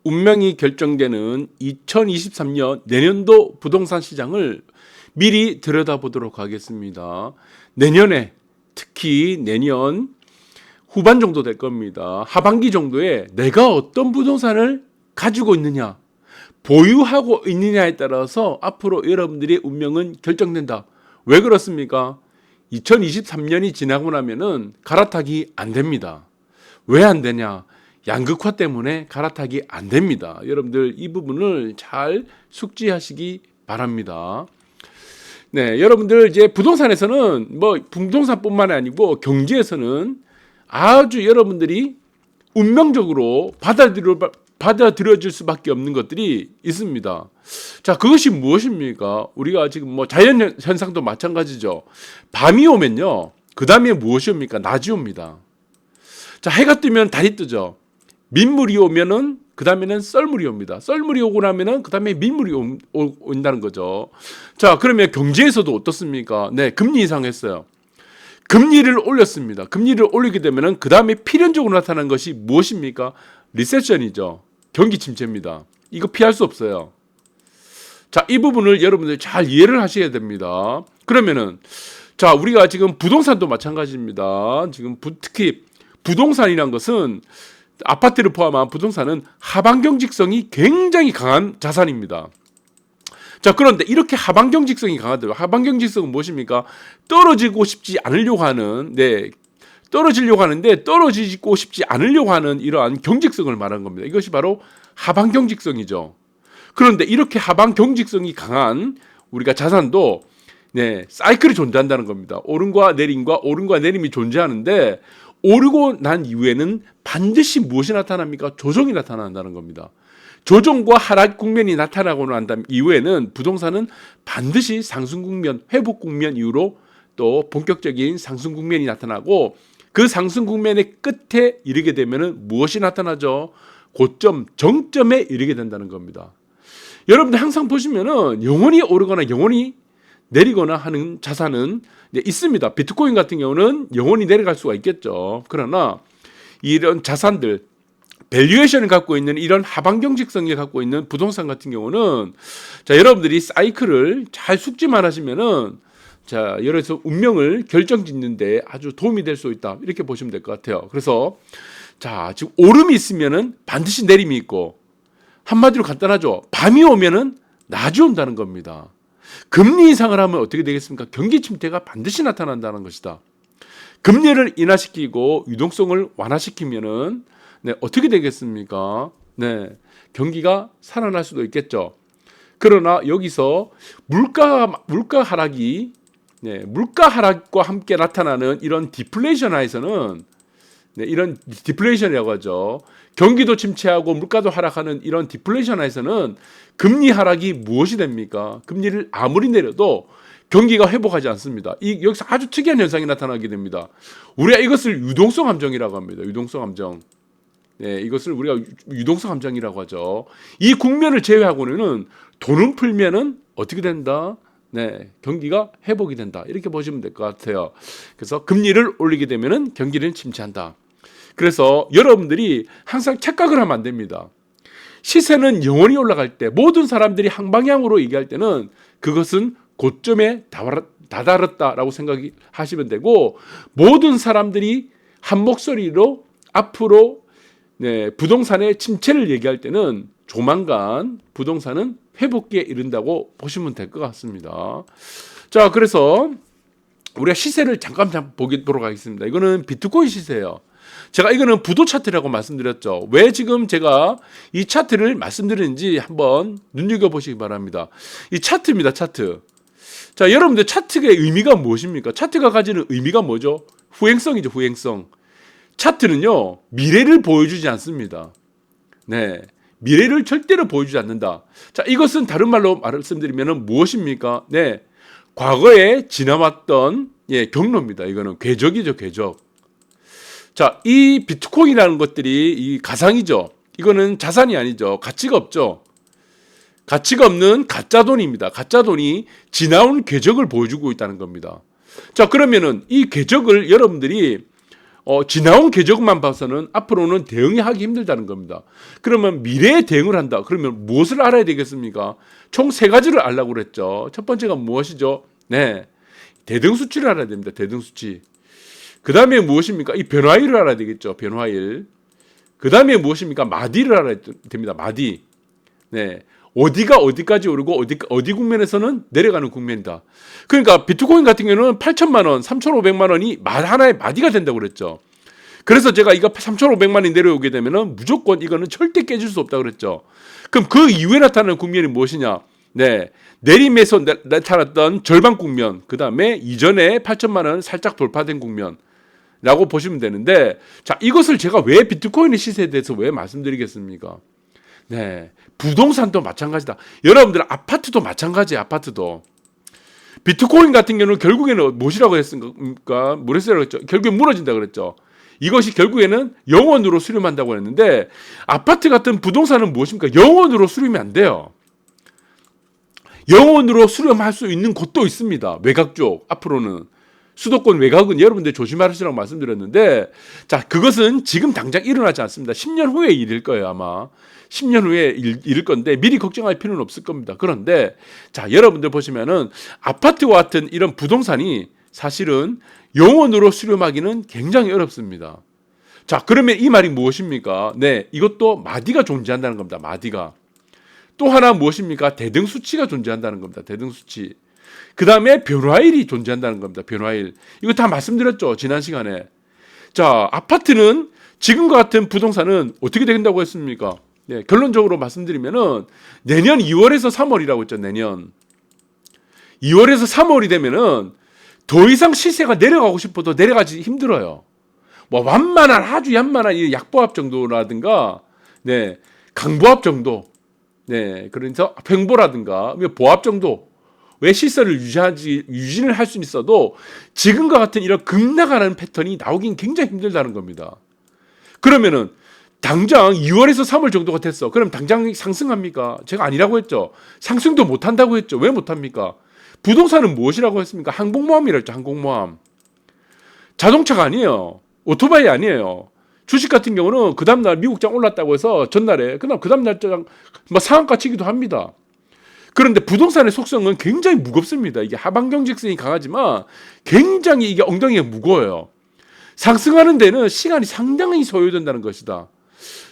운명이 결정되는 2023년 내년도 부동산 시장을 미리 들여다보도록 하겠습니다. 내년에 특히 내년 후반 정도 될 겁니다. 하반기 정도에 내가 어떤 부동산을 가지고 있느냐, 보유하고 있느냐에 따라서 앞으로 여러분들의 운명은 결정된다. 왜 그렇습니까? 2023년이 지나고 나면은 갈아타기 안 됩니다. 왜 안 되냐? 양극화 때문에 갈아타기 안 됩니다. 여러분들 이 부분을 잘 숙지하시기 바랍니다. 네, 여러분들 이제 부동산에서는 뭐 부동산뿐만 아니고 경제에서는 아주 여러분들이 운명적으로 받아들여질 수밖에 없는 것들이 있습니다. 자, 그것이 무엇입니까? 우리가 지금 뭐 자연 현상도 마찬가지죠. 밤이 오면요, 그 다음에 무엇이 옵니까? 낮이 옵니다. 자, 해가 뜨면 달이 뜨죠. 민물이 오면은 그 다음에는 썰물이 옵니다. 썰물이 오고 나면은 그 다음에 민물이 온다는 거죠. 자, 그러면 경제에서도 어떻습니까? 네, 금리 인상했어요. 금리를 올렸습니다. 금리를 올리게 되면은 그 다음에 필연적으로 나타난 것이 무엇입니까? 리세션이죠. 경기 침체입니다. 이거 피할 수 없어요. 자, 이 부분을 여러분들 잘 이해를 하셔야 됩니다. 그러면은 자, 우리가 지금 부동산도 마찬가지입니다. 지금 특히 부동산이란 것은 아파트를 포함한 부동산은 하방 경직성이 굉장히 강한 자산입니다. 자, 그런데 이렇게 하방 경직성이 강하더라고요. 하방 경직성은 무엇입니까? 떨어지고 싶지 않으려고 하는, 떨어지려고 하는데 떨어지고 싶지 않으려고 하는 이러한 경직성을 말하는 겁니다. 이것이 바로 하방 경직성이죠. 그런데 이렇게 하방 경직성이 강한 우리가 자산도 사이클이 존재한다는 겁니다. 오름과 내림이 존재하는데 오르고 난 이후에는 반드시 무엇이 나타납니까? 조정이 나타난다는 겁니다. 조정과 하락 국면이 나타나고 난 다음 이후에는 부동산은 반드시 상승 국면, 회복 국면 이후로 또 본격적인 상승 국면이 나타나고 그 상승 국면의 끝에 이르게 되면은 무엇이 나타나죠? 고점, 정점에 이르게 된다는 겁니다. 여러분들 항상 보시면은 영원히 오르거나 영원히 내리거나 하는 자산은 있습니다. 비트코인 같은 경우는 영원히 내려갈 수가 있겠죠. 그러나 이런 자산들, 밸류에이션을 갖고 있는 이런 하방 경직성을 갖고 있는 부동산 같은 경우는 자, 여러분들이 사이클을 잘 숙지만 하시면은 자, 여기서 운명을 결정짓는데 아주 도움이 될 수 있다. 이렇게 보시면 될 것 같아요. 그래서 자, 지금 오름이 있으면은 반드시 내림이 있고, 한마디로 간단하죠. 밤이 오면은 낮이 온다는 겁니다. 금리 인상을 하면 어떻게 되겠습니까? 경기 침체가 반드시 나타난다는 것이다. 금리를 인하시키고 유동성을 완화시키면은 어떻게 되겠습니까? 경기가 살아날 수도 있겠죠. 그러나 여기서 물가 하락과 함께 나타나는 이런 디플레이션 하에서는 이런 디플레이션이라고 하죠. 경기도 침체하고 물가도 하락하는 이런 디플레이션 하에서는 금리 하락이 무엇이 됩니까? 금리를 아무리 내려도 경기가 회복하지 않습니다. 여기서 아주 특이한 현상이 나타나게 됩니다. 우리가 이것을 유동성 함정이라고 합니다. 유동성 함정. 이것을 우리가 유동성 함정이라고 하죠. 이 국면을 제외하고는 돈은 풀면은 어떻게 된다? 경기가 회복이 된다. 이렇게 보시면 될 것 같아요. 그래서 금리를 올리게 되면은 경기는 침체한다. 그래서 여러분들이 항상 착각을 하면 안 됩니다. 시세는 영원히 올라갈 때, 모든 사람들이 한 방향으로 얘기할 때는 그것은 고점에 다다랐다라고 생각하시면 되고, 모든 사람들이 한 목소리로 앞으로 부동산의 침체를 얘기할 때는 조만간 부동산은 회복기에 이른다고 보시면 될 것 같습니다. 자, 그래서 우리가 시세를 잠깐 보도록 하겠습니다. 이거는 비트코인 시세예요. 제가 이거는 부도 차트라고 말씀드렸죠. 왜 지금 제가 이 차트를 말씀드리는지 한번 눈여겨보시기 바랍니다. 이 차트입니다. 차트. 자, 여러분들 차트의 의미가 무엇입니까? 차트가 가지는 의미가 뭐죠? 후행성이죠. 후행성. 차트는요, 미래를 보여주지 않습니다. 미래를 절대로 보여주지 않는다. 자, 이것은 다른 말로 말씀드리면 무엇입니까? 과거에 지나왔던 경로입니다. 이거는 궤적이죠, 궤적. 자, 이 비트코인이라는 것들이 이 가상이죠. 이거는 자산이 아니죠. 가치가 없죠. 가치가 없는 가짜 돈입니다. 가짜 돈이 지나온 궤적을 보여주고 있다는 겁니다. 자, 그러면은 이 궤적을 여러분들이 지나온 궤적만 봐서는 앞으로는 대응이 하기 힘들다는 겁니다. 그러면 미래에 대응을 한다. 그러면 무엇을 알아야 되겠습니까? 총 세 가지를 알라고 그랬죠. 첫 번째가 무엇이죠? 네, 대등수치를 알아야 됩니다. 대등수치. 그 다음에 무엇입니까? 이 변화일을 알아야 되겠죠. 변화일. 그 다음에 무엇입니까? 마디를 알아야 됩니다. 마디. 네, 어디가 어디까지 오르고 어디 국면에서는 내려가는 국면이다. 그러니까 비트코인 같은 경우는 8천만 원, 3,500만 원이 하나의 마디가 된다고 그랬죠. 그래서 제가 이거 3,500만 원이 내려오게 되면은 무조건 이거는 절대 깨질 수 없다고 그랬죠. 그럼 그 이후에 나타나는 국면이 무엇이냐? 네, 내림에서 나타났던 절반 국면, 그 다음에 이전에 8천만 원 살짝 돌파된 국면라고 보시면 되는데, 자, 이것을 제가 왜 비트코인의 시세에 대해서 왜 말씀드리겠습니까? 네, 부동산도 마찬가지다. 여러분들 아파트도 마찬가지예요. 아파트도. 비트코인 같은 경우는 결국에는 무엇이라고 했습니까? 뭐랬어요? 그랬죠. 결국에 무너진다 그랬죠. 이것이 결국에는 영원으로 수렴한다고 했는데, 아파트 같은 부동산은 무엇입니까? 영원으로 수렴이 안 돼요. 영원으로 수렴할 수 있는 곳도 있습니다. 외곽 쪽 앞으로는. 수도권 외곽은 여러분들 조심하시라고 말씀드렸는데, 자, 그것은 지금 당장 일어나지 않습니다. 10년 후에 일일 거예요, 아마. 10년 후에 일일 건데 미리 걱정할 필요는 없을 겁니다. 그런데 자, 여러분들 보시면은 아파트와 같은 이런 부동산이 사실은 영원으로 수렴하기는 굉장히 어렵습니다. 자, 그러면 이 말이 무엇입니까? 네, 이것도 마디가 존재한다는 겁니다. 마디가. 또 하나 무엇입니까? 대등수치가 존재한다는 겁니다. 대등수치. 그 다음에 변화일이 존재한다는 겁니다. 변화일. 이거 다 말씀드렸죠. 지난 시간에. 자, 아파트는 지금과 같은 부동산은 어떻게 된다고 했습니까? 네, 결론적으로 말씀드리면은 내년 2월에서 3월이라고 했죠. 내년 2월에서 3월이 되면은 더 이상 시세가 내려가고 싶어도 내려가기 힘들어요. 뭐 완만한 아주 얀만한 이 약보합 정도라든가, 네, 강보합 정도, 네, 그래서 횡보라든가 보합 정도 왜 시세를 유지를 할 수 있어도 지금과 같은 이런 급락하는 패턴이 나오긴 굉장히 힘들다는 겁니다. 그러면은 당장 2월에서 3월 정도가 됐어. 그럼 당장 상승합니까? 제가 아니라고 했죠. 상승도 못한다고 했죠. 왜 못합니까? 부동산은 무엇이라고 했습니까? 항공모함이라고 했죠. 항공모함. 자동차가 아니에요. 오토바이 아니에요. 주식 같은 경우는 그 다음날 미국장 올랐다고 해서 전날에 그 다음날 뭐 상한가 치기도 합니다. 그런데 부동산의 속성은 굉장히 무겁습니다. 이게 하방경직성이 강하지만 굉장히 이게 엉덩이가 무거워요. 상승하는 데는 시간이 상당히 소요된다는 것이다.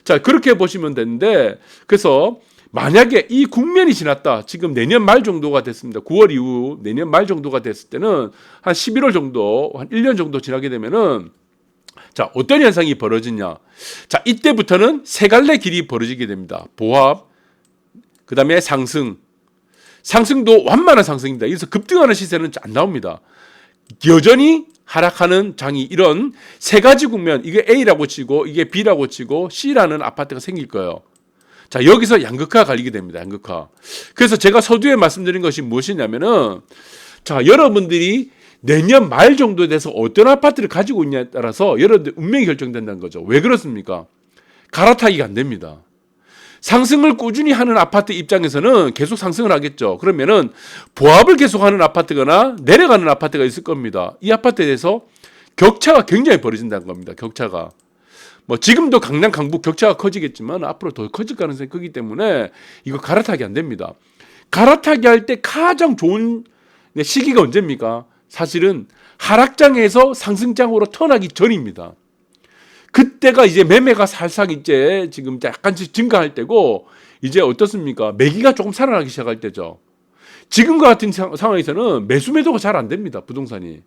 자, 그렇게 보시면 되는데, 그래서 만약에 이 국면이 지났다. 지금 내년 말 정도가 됐습니다. 9월 이후 내년 말 정도가 됐을 때는 한 11월 정도, 한 1년 정도 지나게 되면은, 자, 어떤 현상이 벌어지냐. 자, 이때부터는 세 갈래 길이 벌어지게 됩니다. 보합, 그 다음에 상승. 상승도 완만한 상승입니다. 그래서 급등하는 시세는 안 나옵니다. 여전히 하락하는 장이, 이런 세 가지 국면, 이게 A라고 치고 이게 B라고 치고 C라는 아파트가 생길 거예요. 자, 여기서 양극화가 갈리게 됩니다. 양극화. 그래서 제가 서두에 말씀드린 것이 무엇이냐면은, 자, 여러분들이 내년 말 정도에 대해서 어떤 아파트를 가지고 있냐에 따라서 여러분들 운명이 결정된다는 거죠. 왜 그렇습니까? 갈아타기가 안 됩니다. 상승을 꾸준히 하는 아파트 입장에서는 계속 상승을 하겠죠. 그러면은 보합을 계속하는 아파트거나 내려가는 아파트가 있을 겁니다. 이 아파트에 대해서 격차가 굉장히 벌어진다는 겁니다. 격차가. 뭐 지금도 강남 강북 격차가 커지겠지만 앞으로 더 커질 가능성이 크기 때문에 이거 갈아타기 안 됩니다. 갈아타기 할 때 가장 좋은 시기가 언제입니까? 사실은 하락장에서 상승장으로 턴하기 전입니다. 그때가 이제 매매가 살짝 이제 지금 약간씩 증가할 때고, 이제 어떻습니까? 매기가 조금 살아나기 시작할 때죠. 지금과 같은 상황에서는 매수 매도가 잘 안 됩니다. 부동산이.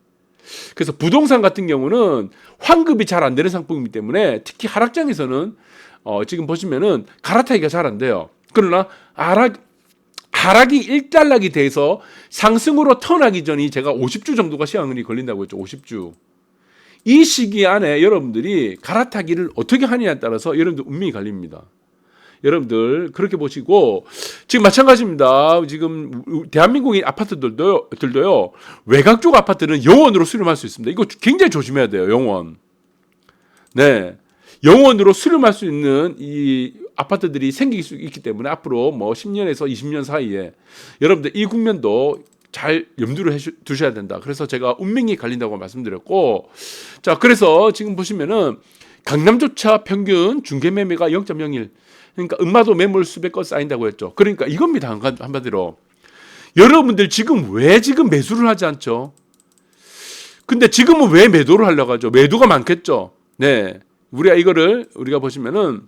그래서 부동산 같은 경우는 환급이 잘 안 되는 상품이기 때문에 특히 하락장에서는 지금 보시면은 갈아타기가 잘 안 돼요. 그러나 하락이 일단락이 돼서 상승으로 턴하기 전이 제가 50주 정도가 시간이 걸린다고 했죠. 50주. 이 시기 안에 여러분들이 갈아타기를 어떻게 하느냐에 따라서 여러분들 운명이 갈립니다. 여러분들 그렇게 보시고, 지금 마찬가지입니다. 지금 대한민국의 아파트들도요, 외곽 쪽 아파트는 영원으로 수렴할 수 있습니다. 이거 굉장히 조심해야 돼요. 영원. 네, 영원으로 수렴할 수 있는 이 아파트들이 생길 수 있기 때문에 앞으로 뭐 10년에서 20년 사이에 여러분들 이 국면도 잘 염두를 두셔야 된다. 그래서 제가 운명이 갈린다고 말씀드렸고, 자, 그래서 지금 보시면은 강남조차 평균 중개매매가 0.01. 그러니까 음마도 매물 수백 건 쌓인다고 했죠. 그러니까 이겁니다. 한마디로. 여러분들 지금 왜 지금 매수를 하지 않죠? 근데 지금은 왜 매도를 하려고 하죠? 매도가 많겠죠. 네. 우리가 보시면은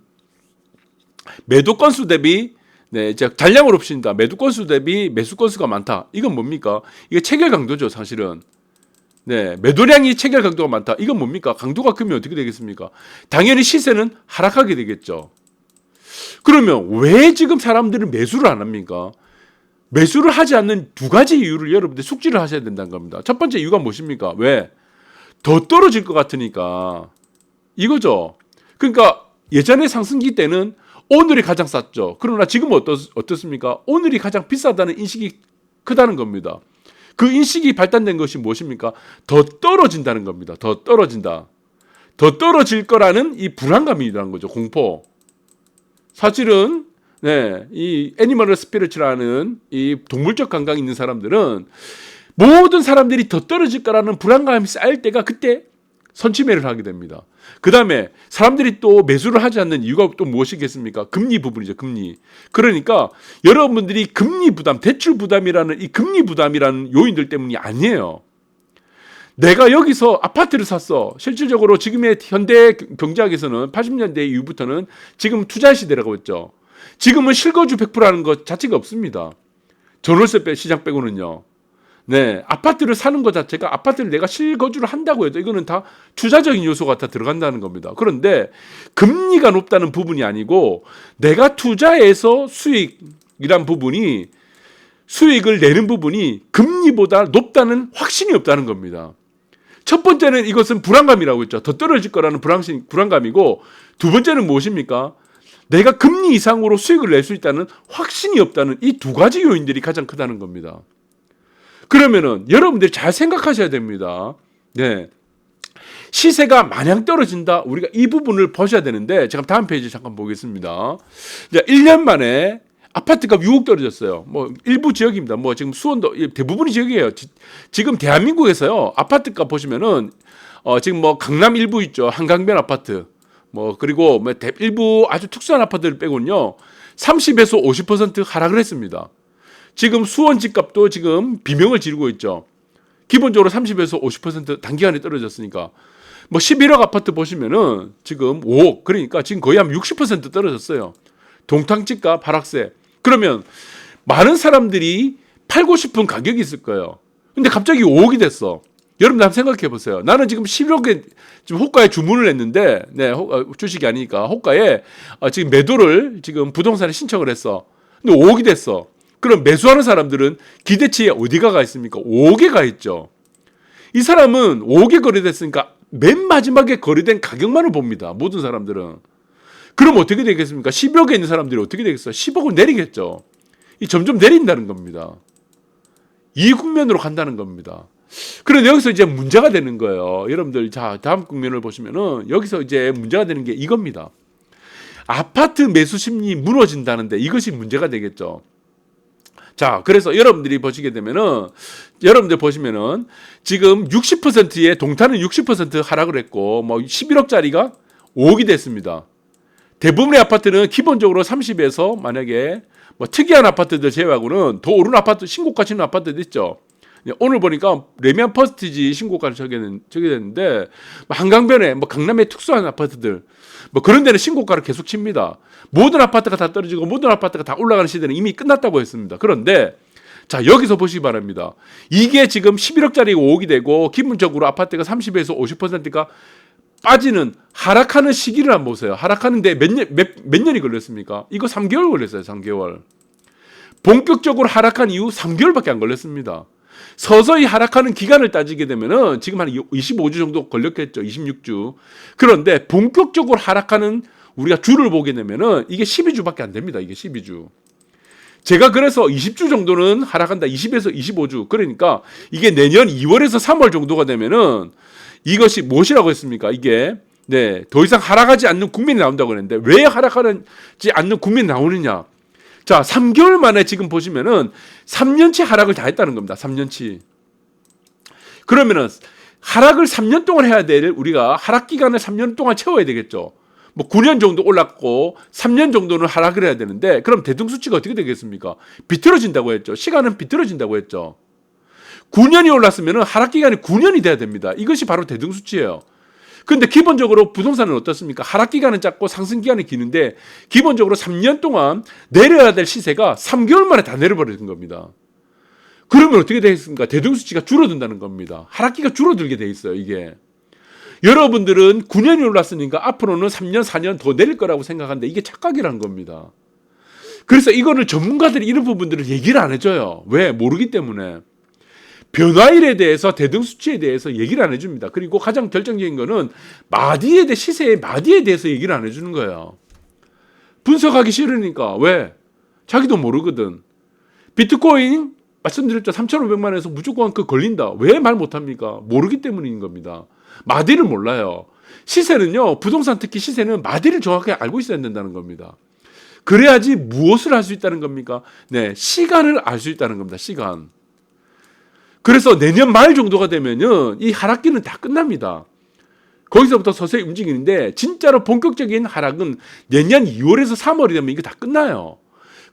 매도 건수 대비 네, 이제 잔량을 없습니다. 매도 건수 대비 매수 건수가 많다. 이건 뭡니까? 이게 체결 강도죠, 사실은. 네, 매도량이 체결 강도가 많다. 이건 뭡니까? 강도가 크면 어떻게 되겠습니까? 당연히 시세는 하락하게 되겠죠. 그러면 왜 지금 사람들은 매수를 안 합니까? 매수를 하지 않는 두 가지 이유를 여러분들 숙지를 하셔야 된다는 겁니다. 첫 번째 이유가 무엇입니까? 왜? 더 떨어질 것 같으니까. 이거죠. 그러니까 예전에 상승기 때는 오늘이 가장 쌌죠. 그러나 지금은 어떻습니까? 오늘이 가장 비싸다는 인식이 크다는 겁니다. 그 인식이 발달된 것이 무엇입니까? 더 떨어진다는 겁니다. 더 떨어진다. 더 떨어질 거라는 이 불안감이라는 거죠. 공포. 사실은 네, 이 애니멀 스피리츠라는 이 동물적 감각이 있는 사람들은 모든 사람들이 더 떨어질 거라는 불안감이 쌓일 때가 그때 선취매를 하게 됩니다. 그 다음에 사람들이 또 매수를 하지 않는 이유가 또 무엇이겠습니까? 금리 부분이죠. 금리. 그러니까 여러분들이 금리 부담, 대출 부담이라는 이 금리 부담이라는 요인들 때문이 아니에요. 내가 여기서 아파트를 샀어. 실질적으로 지금의 현대 경제학에서는 80년대 이후부터는 지금 투자 시대라고 했죠. 지금은 실거주 100%라는 것 자체가 없습니다. 전월세 시장 빼고는요. 네, 아파트를 사는 것 자체가 아파트를 내가 실거주를 한다고 해도 이거는 다 투자적인 요소가 다 들어간다는 겁니다. 그런데 금리가 높다는 부분이 아니고 내가 투자해서 수익이란 부분이 수익을 내는 부분이 금리보다 높다는 확신이 없다는 겁니다. 첫 번째는 이것은 불안감이라고 했죠. 더 떨어질 거라는 불안감이고 두 번째는 무엇입니까? 내가 금리 이상으로 수익을 낼 수 있다는 확신이 없다는 이 두 가지 요인들이 가장 크다는 겁니다. 그러면은 여러분들이 잘 생각하셔야 됩니다. 네. 시세가 마냥 떨어진다. 우리가 이 부분을 보셔야 되는데 제가 다음 페이지 잠깐 보겠습니다. 이제 1년 만에 아파트가 6억 떨어졌어요. 뭐 일부 지역입니다. 뭐 지금 수원도 대부분이 지역이에요. 지금 대한민국에서요. 아파트값 보시면은 지금 뭐 강남 일부 있죠. 한강변 아파트. 뭐 그리고 뭐 일부 아주 특수한 아파트를 빼고는요. 30에서 50% 하락을 했습니다. 지금 수원 집값도 지금 비명을 지르고 있죠. 기본적으로 30에서 50% 단기간에 떨어졌으니까. 뭐 11억 아파트 보시면은 지금 5억. 그러니까 지금 거의 한 60% 떨어졌어요. 동탕집값 하락세. 그러면 많은 사람들이 팔고 싶은 가격이 있을 거예요. 근데 갑자기 5억이 됐어. 여러분들 한번 생각해 보세요. 나는 지금 11억에 지금 호가에 주문을 했는데, 네, 주식이 아니니까 호가에 지금 매도를 지금 부동산에 신청을 했어. 근데 5억이 됐어. 그럼 매수하는 사람들은 기대치에 어디가 가 있습니까? 5억에 가 있죠. 이 사람은 5억에 거래됐으니까 맨 마지막에 거래된 가격만을 봅니다. 모든 사람들은. 그럼 어떻게 되겠습니까? 10억에 있는 사람들이 어떻게 되겠어요? 10억을 내리겠죠. 이 점점 내린다는 겁니다. 이 국면으로 간다는 겁니다. 그런데 여기서 이제 문제가 되는 거예요. 여러분들, 자, 다음 국면을 보시면은 여기서 이제 문제가 되는 게 이겁니다. 아파트 매수 심리 무너진다는데 이것이 문제가 되겠죠. 자, 그래서 여러분들이 보시게 되면은, 여러분들 보시면은, 지금 60%의 동탄은 60% 하락을 했고, 뭐 11억짜리가 5억이 됐습니다. 대부분의 아파트는 기본적으로 30에서 만약에 뭐 특이한 아파트들 제외하고는 더 오른 아파트, 신고가 치는 아파트도 있죠. 오늘 보니까 레미안 퍼스티지 신고가를 저게 됐는데, 한강변에 뭐 강남의 특수한 아파트들, 뭐 그런 데는 신고가를 계속 칩니다. 모든 아파트가 다 떨어지고 모든 아파트가 다 올라가는 시대는 이미 끝났다고 했습니다. 그런데 자, 여기서 보시기 바랍니다. 이게 지금 11억짜리 5억이 되고 기본적으로 아파트가 30에서 50%가 빠지는 하락하는 시기를 한번 보세요. 하락하는데 몇 년이 걸렸습니까? 이거 3개월 걸렸어요. 3개월. 본격적으로 하락한 이후 3개월밖에 안 걸렸습니다. 서서히 하락하는 기간을 따지게 되면은 지금 한 25주 정도 걸렸겠죠. 26주. 그런데 본격적으로 하락하는 우리가 주를 보게 되면은 이게 12주밖에 안 됩니다. 이게 12주. 제가 그래서 20주 정도는 하락한다. 20에서 25주. 그러니까 이게 내년 2월에서 3월 정도가 되면은 이것이 무엇이라고 했습니까? 이게 네, 더 이상 하락하지 않는 국민이 나온다고 했는데 왜 하락하지 않는 국민이 나오느냐? 자, 3개월 만에 지금 보시면은 3년치 하락을 다 했다는 겁니다. 3년치. 그러면은 하락을 3년 동안 해야 될 우리가 하락 기간을 3년 동안 채워야 되겠죠. 뭐 9년 정도 올랐고 3년 정도는 하락을 해야 되는데 그럼 대등수치가 어떻게 되겠습니까? 비틀어진다고 했죠. 시간은 비틀어진다고 했죠. 9년이 올랐으면 하락 기간이 9년이 돼야 됩니다. 이것이 바로 대등수치예요. 근데 기본적으로 부동산은 어떻습니까? 하락 기간은 짧고 상승 기간이 기는데 기본적으로 3년 동안 내려야 될 시세가 3개월 만에 다 내려버리는 겁니다. 그러면 어떻게 되겠습니까? 대등수치가 줄어든다는 겁니다. 하락기가 줄어들게 돼 있어요, 이게. 여러분들은 9년이 올랐으니까 앞으로는 3년, 4년 더 내릴 거라고 생각하는데 이게 착각이라는 겁니다. 그래서 이거를 전문가들이 이런 부분들을 얘기를 안 해줘요. 왜? 모르기 때문에. 변화일에 대해서 대등수치에 대해서 얘기를 안 해줍니다. 그리고 가장 결정적인 거는 시세의 마디에 대해서 얘기를 안 해주는 거예요. 분석하기 싫으니까. 왜? 자기도 모르거든. 비트코인 말씀드렸죠. 3,500만 원에서 무조건 걸린다. 왜 말 못합니까? 모르기 때문인 겁니다. 마디를 몰라요. 시세는요. 부동산 특히 시세는 마디를 정확하게 알고 있어야 된다는 겁니다. 그래야지 무엇을 할 수 있다는 겁니까? 네, 시간을 알 수 있다는 겁니다. 시간. 그래서 내년 말 정도가 되면은 이 하락기는 다 끝납니다. 거기서부터 서서히 움직이는데 진짜로 본격적인 하락은 내년 2월에서 3월이 되면 이거 다 끝나요.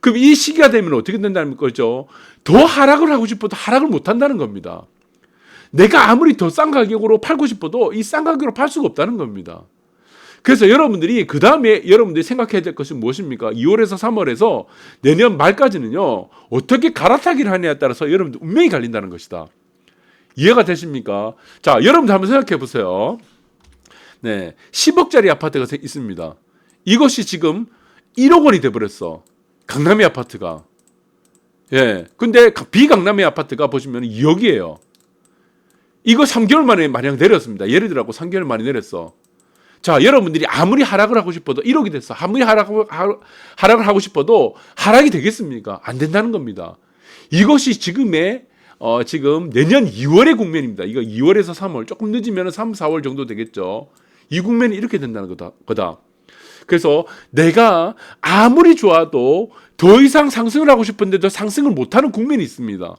그럼 이 시기가 되면 어떻게 된다는 거죠? 더 하락을 하고 싶어도 하락을 못 한다는 겁니다. 내가 아무리 더 싼 가격으로 팔고 싶어도 이 싼 가격으로 팔 수가 없다는 겁니다. 그래서 여러분들이 그 다음에 여러분들이 생각해야 될 것은 무엇입니까? 2월에서 3월에서 내년 말까지는요. 어떻게 갈아타기를 하느냐에 따라서 여러분들 운명이 갈린다는 것이다. 이해가 되십니까? 자, 여러분들 한번 생각해 보세요. 네, 10억짜리 아파트가 있습니다. 이것이 지금 1억 원이 돼버렸어. 강남의 아파트가. 예. 근데 비강남의 아파트가 보시면 2억이에요. 이거 3개월 만에 마냥 내렸습니다. 예를 들어 3개월 만에 내렸어. 자, 여러분들이 아무리 하락을 하고 싶어도 1억이 됐어. 아무리 하락을 하고 싶어도 하락이 되겠습니까? 안 된다는 겁니다. 이것이 지금 내년 2월의 국면입니다. 이거 2월에서 3월, 조금 늦으면 3, 4월 정도 되겠죠. 이 국면이 이렇게 된다는 거다. 그래서 내가 아무리 좋아도 더 이상 상승을 하고 싶은데도 상승을 못하는 국면이 있습니다.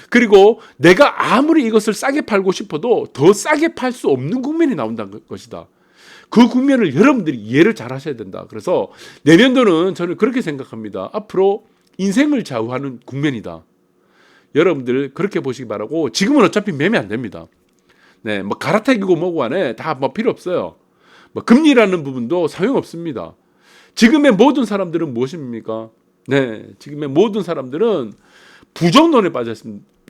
그리고 내가 아무리 이것을 싸게 팔고 싶어도 더 싸게 팔 수 없는 국면이 나온다는 것이다. 그 국면을 여러분들이 이해를 잘 하셔야 된다. 그래서 내년도는 저는 그렇게 생각합니다. 앞으로 인생을 좌우하는 국면이다. 여러분들 그렇게 보시기 바라고, 지금은 어차피 매매 안 됩니다. 네, 뭐 갈아타기고 뭐고 안에 다 뭐 필요 없어요. 뭐 금리라는 부분도 소용없습니다. 지금의 모든 사람들은 무엇입니까? 네, 지금의 모든 사람들은 부정론에 빠져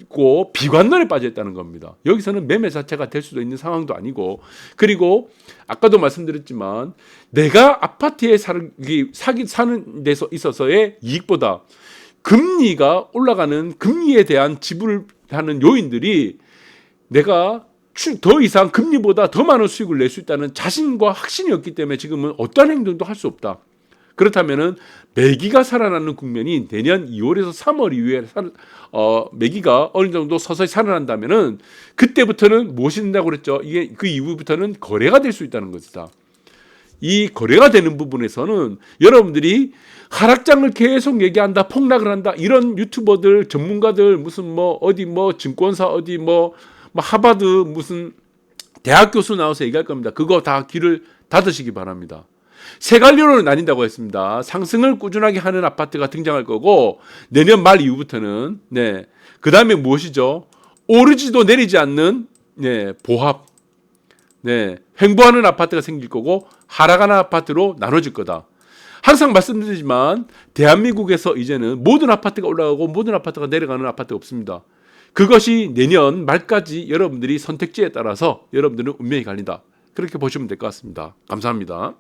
있고 비관론에 빠져 있다는 겁니다. 여기서는 매매 자체가 될 수도 있는 상황도 아니고, 그리고 아까도 말씀드렸지만 내가 아파트에 사는 데서 있어서의 이익보다 금리가 올라가는 금리에 대한 지불하는 요인들이 내가 더 이상 금리보다 더 많은 수익을 낼 수 있다는 자신과 확신이 없기 때문에 지금은 어떠한 행동도 할 수 없다. 그렇다면은 매기가 살아나는 국면이 내년 2월에서 3월 이후에 매기가 어느 정도 서서히 살아난다면은 그때부터는 무엇이 된다고 그랬죠? 이게 그 이후부터는 거래가 될 수 있다는 것이다. 이 거래가 되는 부분에서는 여러분들이 하락장을 계속 얘기한다, 폭락을 한다, 이런 유튜버들, 전문가들, 무슨 뭐 어디 뭐 증권사 어디 뭐 하버드 무슨 대학 교수 나와서 얘기할 겁니다. 그거 다 귀를 닫으시기 바랍니다. 세 갈래로 나뉜다고 했습니다. 상승을 꾸준하게 하는 아파트가 등장할 거고, 내년 말 이후부터는 그 다음에 무엇이죠? 오르지도 내리지 않는 보합, 횡보하는 아파트가 생길 거고 하락하는 아파트로 나눠질 거다. 항상 말씀드리지만 대한민국에서 이제는 모든 아파트가 올라가고 모든 아파트가 내려가는 아파트가 없습니다. 그것이 내년 말까지 여러분들이 선택지에 따라서 여러분들은 운명이 갈린다. 그렇게 보시면 될 것 같습니다. 감사합니다.